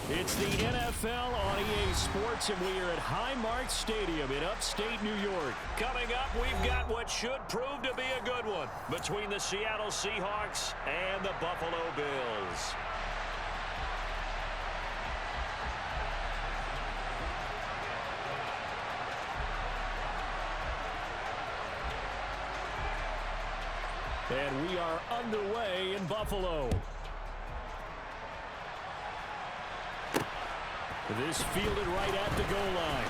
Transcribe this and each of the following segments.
It's the NFL on EA Sports, and we are at Highmark Stadium in upstate New York. Coming up, we've got what should prove to be a good one between the Seattle Seahawks and the Buffalo Bills. And we are underway in Buffalo. This fielded right at the goal line.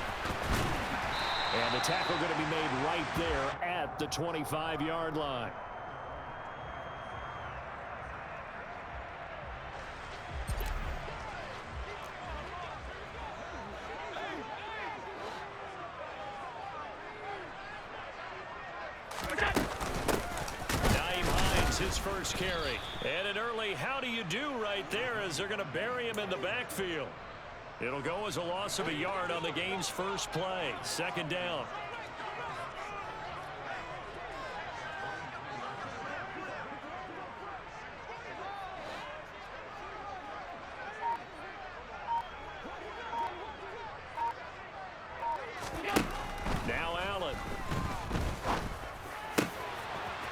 And the tackle going to be made right there at the 25-yard line. His first carry. And an early how do you do right there as they're going to bury him in the backfield. It'll go as a loss of a yard on the game's first play. Second down. Now Allen.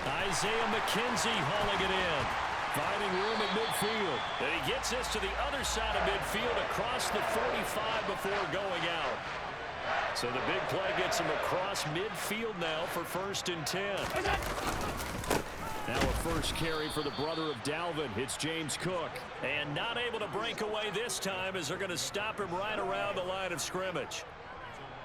Isaiah McKenzie hauling it in. Finding room at midfield. And he gets this to the other side of midfield across the 45 before going out. So the big play gets him across midfield now for 1st and 10. Now a first carry for the brother of Dalvin. It's James Cook. And not able to break away this time as they're going to stop him right around the line of scrimmage.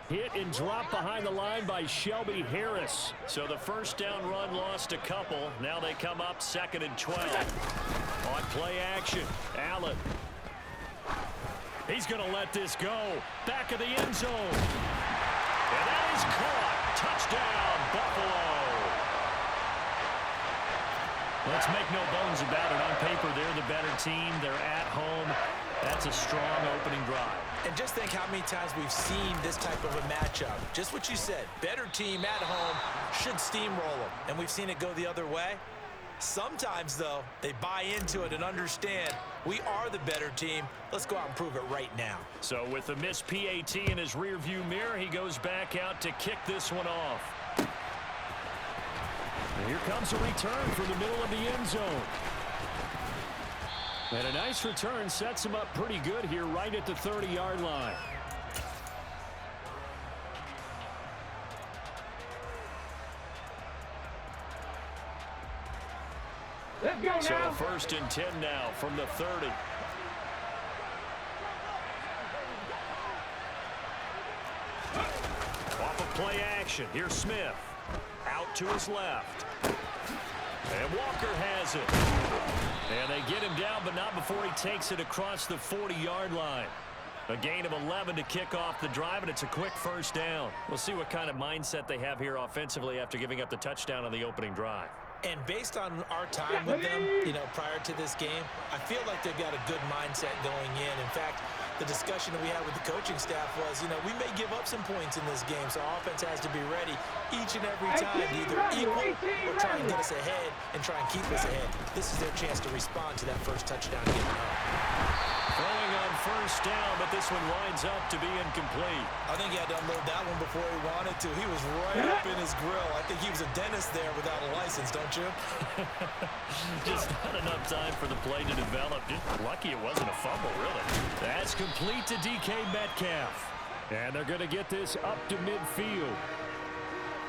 Hit and drop behind the line by Shelby Harris. So the first down run lost a couple. Now they come up 2nd and 12. On play action, Allen. He's going to let this go. Back of the end zone. And that is caught. Touchdown, Buffalo. Let's make no bones about it. On paper, they're the better team. They're at home. That's a strong opening drive. And just think how many times we've seen this type of a matchup. Just what you said. Better team at home should steamroll them. And we've seen it go the other way. Sometimes, though, they buy into it and understand we are the better team. Let's go out and prove it right now. So with the missed PAT in his rearview mirror, he goes back out to kick this one off. And here comes a return from the middle of the end zone. And a nice return sets him up pretty good here right at the 30-yard line. Let's go now. So 1st and 10 now from the 30. Off of play action. Here's Smith. Out to his left. And Walker has it. And they get him down, but not before he takes it across the 40-yard line. A gain of 11 to kick off the drive, and it's a quick first down. We'll see what kind of mindset they have here offensively after giving up the touchdown on the opening drive. And based on our time with them, prior to this game, I feel like they've got a good mindset going in. In fact, the discussion that we had with the coaching staff was, we may give up some points in this game, so our offense has to be ready each and every time to either equal or try and get us ahead and try and keep us ahead. This is their chance to respond to that first touchdown getting home. Throwing on first down, but this one winds up to be incomplete. I think he had to unload that one before he wanted to. He was right up in his grill. I think he was a dentist there without a license, don't you? Just not enough time for the play to develop. Just lucky it wasn't a fumble, really. That's complete to DK Metcalf. And they're going to get this up to midfield.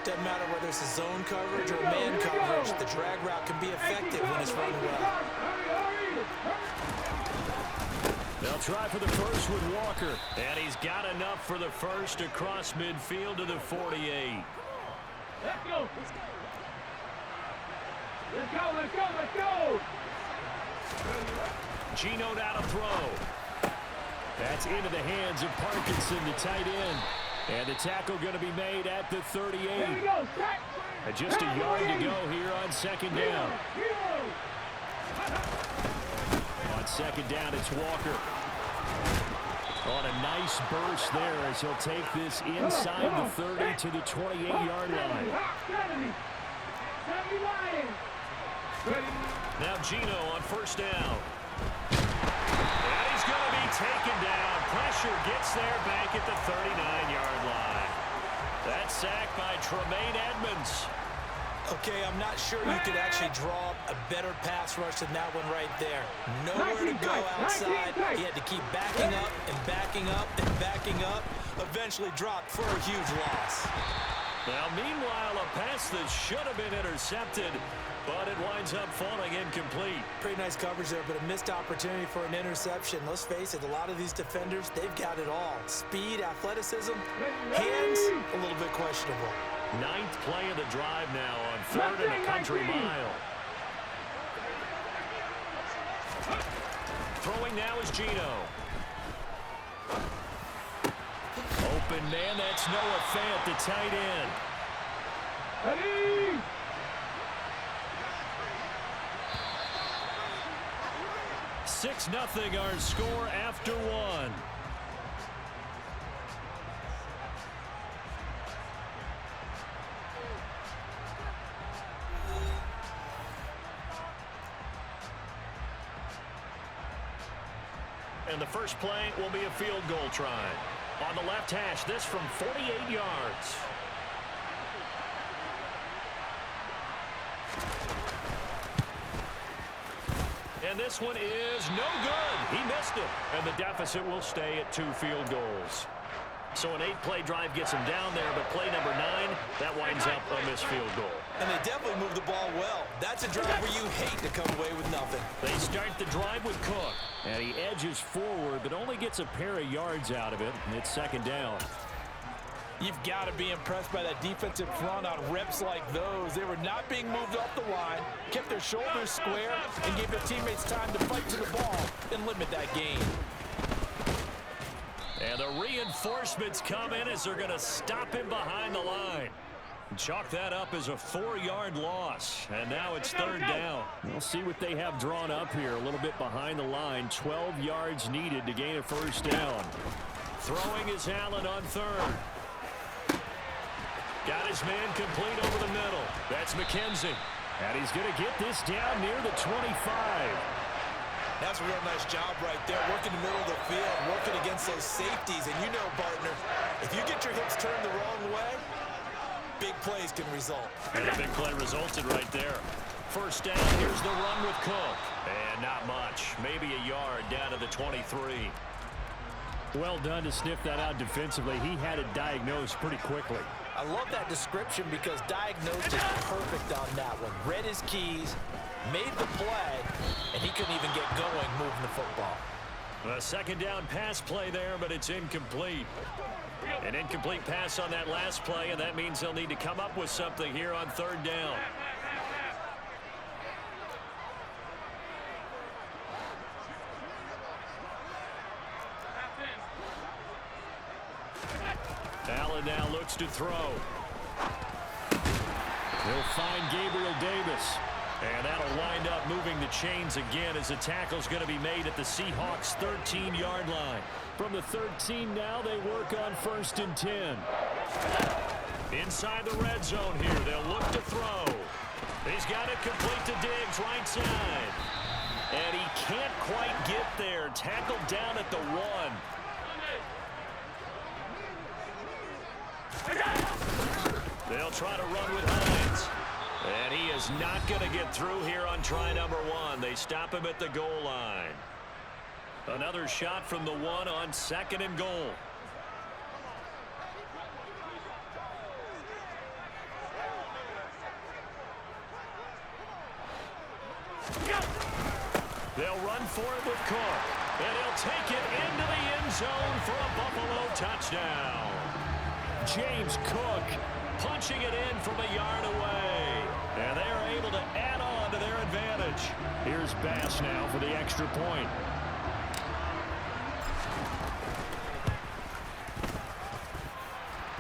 Doesn't matter whether it's a zone coverage or man coverage. The drag route can be effective when it's run well. They'll try for the first with Walker. And he's got enough for the first across midfield to the 48. Let's go. Let's go, let's go, let's go. Geno down to throw. That's into the hands of Parkinson, the tight end. And the tackle going to be made at the 38. And just a yard to go here on 2nd down. On 2nd down, it's Walker. On a nice burst there as he'll take this inside the 30 to the 28-yard line. Now Geno on first down. And he's going to be sack by Tremaine Edmonds. Okay, I'm not sure you could actually draw up a better pass rush than that one right there. Nowhere to go outside. He had to keep backing up and backing up and backing up. Eventually dropped for a huge loss. Now, meanwhile, a pass that should have been intercepted, but it winds up falling incomplete. Pretty nice coverage there, but a missed opportunity for an interception. Let's face it, a lot of these defenders, they've got it all. Speed, athleticism, hands, a little bit questionable. Ninth play of the drive now on 3rd and a country mile. Throwing now is Gino. Open man, that's Noah Fant, the tight end. Ready? 6-0 our score after 1. And the first play will be a field goal try. On the left hash, this from 48 yards. And this one is no good. He missed it. And the deficit will stay at 2 field goals. So an 8-play drive gets him down there, but play number 9, that winds up a missed field goal. And they definitely moved the ball well. That's a drive where you hate to come away with nothing. They start the drive with Cook. And he edges forward, but only gets a pair of yards out of it. It's 2nd down. You've got to be impressed by that defensive front on reps like those. They were not being moved off the line, kept their shoulders square, and gave their teammates time to fight to the ball and limit that gain. And the reinforcements come in as they're going to stop him behind the line. Chalk that up as a 4-yard loss. And now it's 3rd down. We'll see what they have drawn up here. A little bit behind the line. 12 yards needed to gain a 1st down. Throwing is Allen on 3rd. Got his man complete over the middle. That's McKenzie. And he's going to get this down near the 25. That's a real nice job right there, working the middle of the field, working against those safeties. And you know, partner, if you get your hips turned the wrong way, big plays can result. And a big play resulted right there. 1st down, here's the run with Cook. And not much, maybe a yard down to the 23. Well done to sniff that out defensively. He had it diagnosed pretty quickly. I love that description because diagnosed is perfect on that one. Read his keys, made the play, and he couldn't even get going moving the football. A 2nd down pass play there, but it's incomplete. An incomplete pass on that last play, and that means they'll need to come up with something here on 3rd down. Allen now looks to throw. He'll find Gabriel Davis. And that'll wind up moving the chains again as the tackle's going to be made at the Seahawks' 13-yard line. From the 13 now, they work on 1st and 10. Inside the red zone here, they'll look to throw. He's got it complete to Diggs, right side. And he can't quite get there. Tackled down at the 1. They'll try to run with Hines. And he is not going to get through here on try number 1. They stop him at the goal line. Another shot from the 1 on 2nd and goal. They'll run for it with Cook. And he'll take it into the end zone for a Buffalo touchdown. James Cook punching it in from a yard away. And they are able to add on to their advantage. Here's Bass now for the extra point.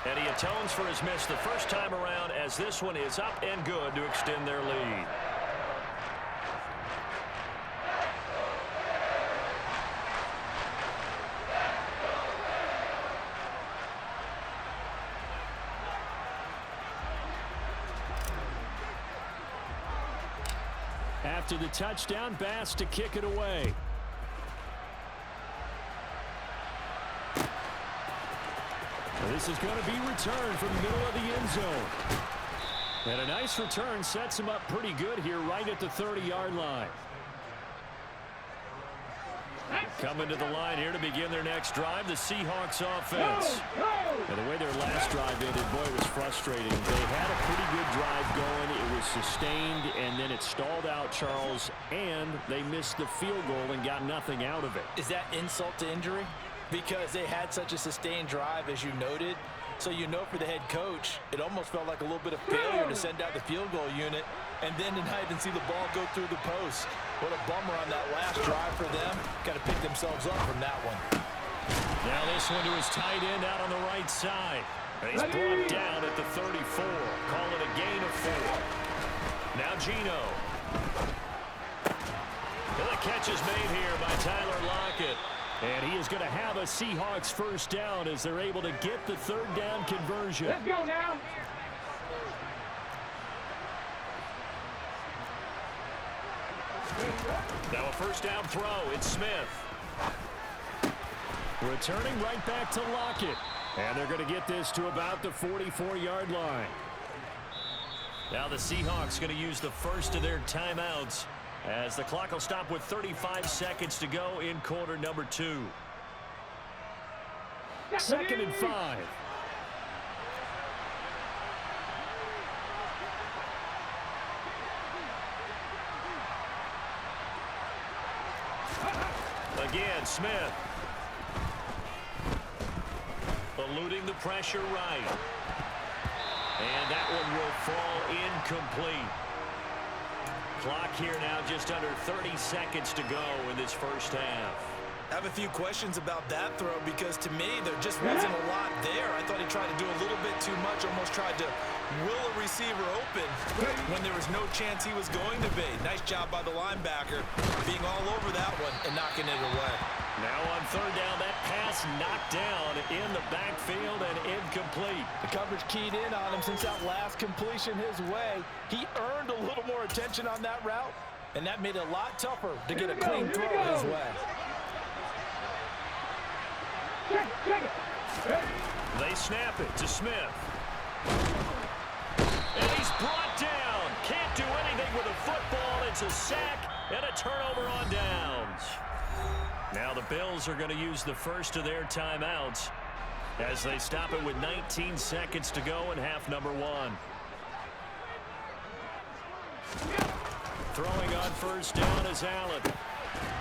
And he atones for his miss the first time around as this one is up and good to extend their lead. After the touchdown, Bass to kick it away. This is going to be returned from the middle of the end zone. And a nice return sets him up pretty good here right at the 30-yard line. Coming to the line here to begin their next drive, the Seahawks offense. And the way their last drive ended, boy, it was frustrating. They had a pretty good drive going. It was sustained, and then it stalled out, Charles, and they missed the field goal and got nothing out of it. Is that insult to injury? Because they had such a sustained drive, as you noted. So you know for the head coach, it almost felt like a little bit of failure to send out the field goal unit and then tonight and see the ball go through the post. What a bummer on that last drive for them. Got to pick themselves up from that one. Now this one to his tight end out on the right side. And he's brought down at the 34. Call it a gain of 4. Now Geno. And the catch is made here by Tyler Lockett. And he is going to have a Seahawks first down as they're able to get the third down conversion. Let's go now. Now a first down throw. It's Smith. Returning right back to Lockett. And they're going to get this to about the 44-yard line. Now the Seahawks going to use the first of their timeouts as the clock will stop with 35 seconds to go in quarter number 2. 2nd and 5. Again, Smith. Eluding the pressure right. And that one will fall incomplete. Clock here now just under 30 seconds to go in this first half. I have a few questions about that throw because to me there just wasn't a lot there. I thought he tried to do a little bit too much, almost tried to will a receiver open when there was no chance he was going to be. Nice job by the linebacker being all over that one and knocking it away. Now on third down, that pass knocked down in the backfield and incomplete. The coverage keyed in on him since that last completion his way. He earned a little more attention on that route, and that made it a lot tougher to get a clean throw his way. They snap it to Smith. And he's brought down. Can't do anything with a football. It's a sack and a turnover on downs. Now the Bills are going to use the first of their timeouts as they stop it with 19 seconds to go in half number 1. Throwing on first down is Allen.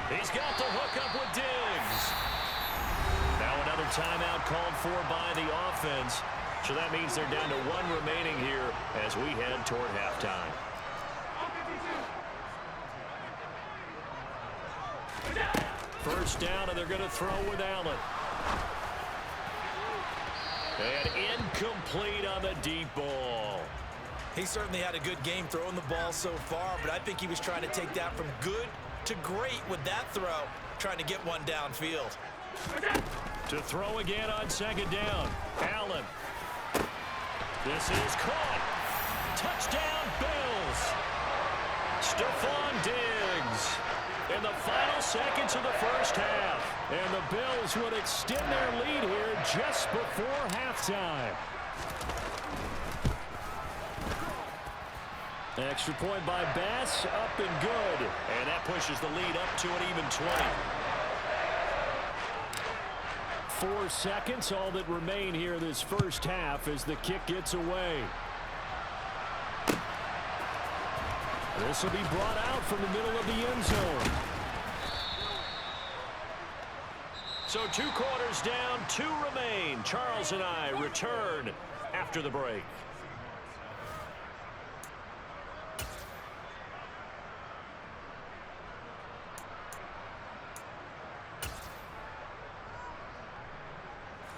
He's got the hook up with Diggs. Now another timeout called for by the offense. So that means they're down to 1 remaining here as we head toward halftime. First down, and they're going to throw with Allen. And incomplete on the deep ball. He certainly had a good game throwing the ball so far, but I think he was trying to take that from good to great with that throw, trying to get one downfield. To throw again on second down. Allen. This is caught. Touchdown, Bills. Stephon Diggs. In the final seconds of the first half. And the Bills would extend their lead here just before halftime. Extra point by Bass, up and good. And that pushes the lead up to an even 20. 4 seconds, all that remain here this first half as the kick gets away. This will be brought out from the middle of the end zone. So 2 quarters down, 2 remain. Charles and I return after the break.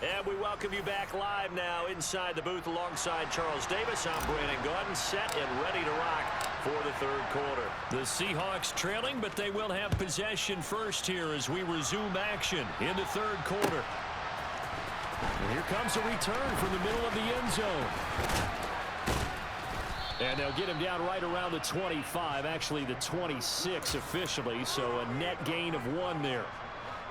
And we welcome you back live now inside the booth alongside Charles Davis. I'm Brandon Gaudin, set and ready to rock for the third quarter. The Seahawks trailing, but they will have possession first here as we resume action in the third quarter. And here comes a return from the middle of the end zone. And they'll get him down right around the 25, actually the 26 officially, so a net gain of 1 there.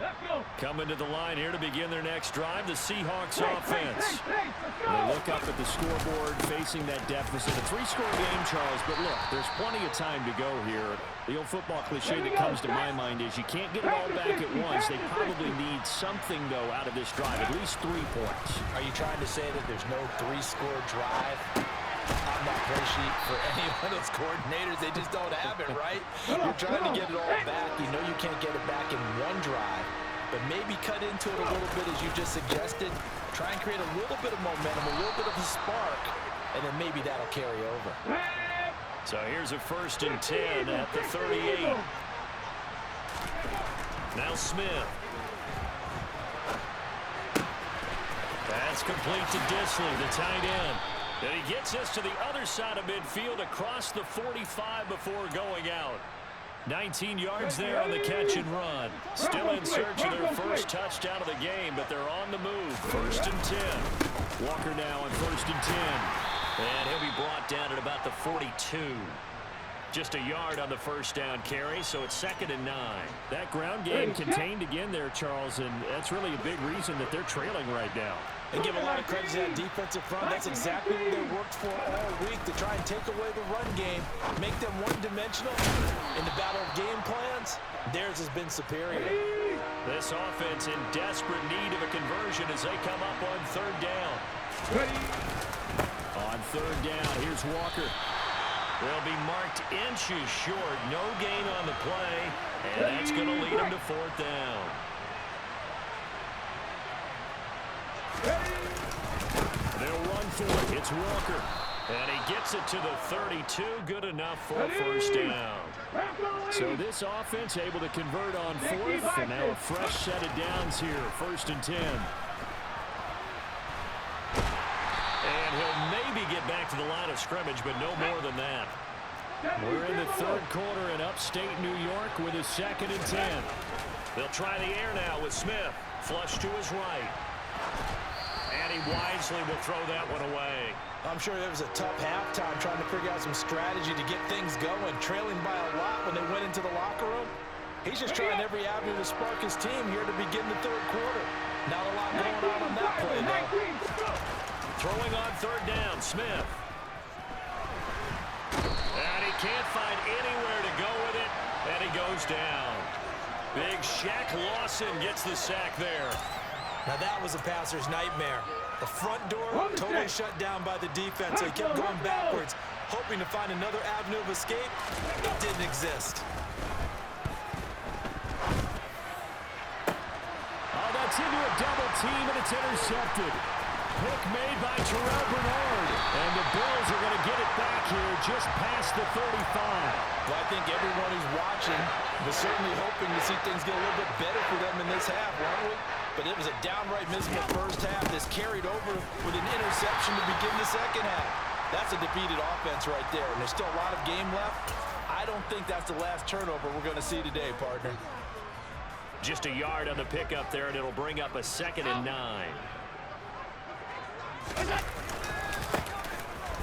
Let's go. Coming to the line here to begin their next drive, the Seahawks offense. They look up at the scoreboard facing that deficit. A 3-score game, Charles, but look, there's plenty of time to go here. The old football cliche that comes to my mind is you can't get it all back at once. They probably need something, though, out of this drive, at least 3 points. Are you trying to say that there's no 3-score drive on that play sheet for any one of those coordinators? They just don't have it, right? You're trying to get it all back. You know you can't get it back in one drive, but maybe cut into it a little bit, as you just suggested. Try and create a little bit of momentum, a little bit of a spark, and then maybe that'll carry over. So here's a 1st and 10 at the 38. Now Smith. That's complete to Disley, the tight end. And he gets us to the other side of midfield across the 45 before going out. 19 yards there on the catch and run. Still in search of their first touchdown of the game, but they're on the move. 1st and 10. Walker now on 1st and 10. And he'll be brought down at about the 42. Just a yard on the first down carry, so it's 2nd and 9. That ground game contained again there, Charles, and that's really a big reason that they're trailing right now. They give a lot of credit to that defensive front. That's exactly what they worked for all week, to try and take away the run game, make them one-dimensional. In the battle of game plans, theirs has been superior. This offense in desperate need of a conversion as they come up on 3rd down. On 3rd down, here's Walker. They'll be marked inches short. No gain on the play, and that's going to lead them to 4th down. They'll run for it. It's Walker. And he gets it to the 32. Good enough for a 1st down. So this offense able to convert on 4th. And now a fresh set of downs here. 1st and 10. And he'll maybe get back to the line of scrimmage, but no more than that. We're in the 3rd quarter in upstate New York with a 2nd and 10. They'll try the air now with Smith. Flush to his right. And he wisely will throw that one away. I'm sure there was a tough halftime trying to figure out some strategy to get things going, trailing by a lot when they went into the locker room. He's just trying every avenue to spark his team here to begin the 3rd quarter. Not a lot going on that play, though. Throwing on 3rd down, Smith. And he can't find anywhere to go with it, and he goes down. Big Shaq Lawson gets the sack there. Now that was a passer's nightmare. The front door totally shut down by the defense. They kept going backwards, hoping to find another avenue of escape. It didn't exist. Oh, that's into a double team, and it's intercepted. Pick made by Terrell Bernard. And the Bills are going to get it back here just past the 35. Well, I think everyone who's watching was certainly hoping to see things get a little bit better for them in this half, weren't we? But it was a downright miserable first half that's carried over with an interception to begin the second half. That's a defeated offense right there, and there's still a lot of game left. I don't think that's the last turnover we're going to see today, partner. Just a yard on the pickup there, and it'll bring up a 2nd and 9.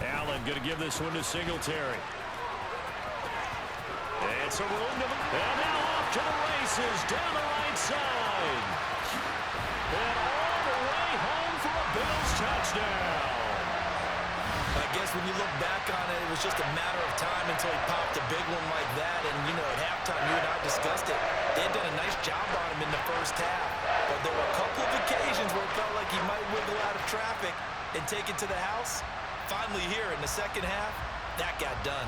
Allen going to give this one to Singletary. It's a room to and now off to the races down the right side. And all the way home for a Bills touchdown. I guess when you look back on it, it was just a matter of time until he popped a big one like that. And, you know, at halftime, you and I discussed it. They had done a nice job on him in the first half. But there were a couple of occasions where it felt like he might wiggle out of traffic and take it to the house. Finally here in the second half, that got done.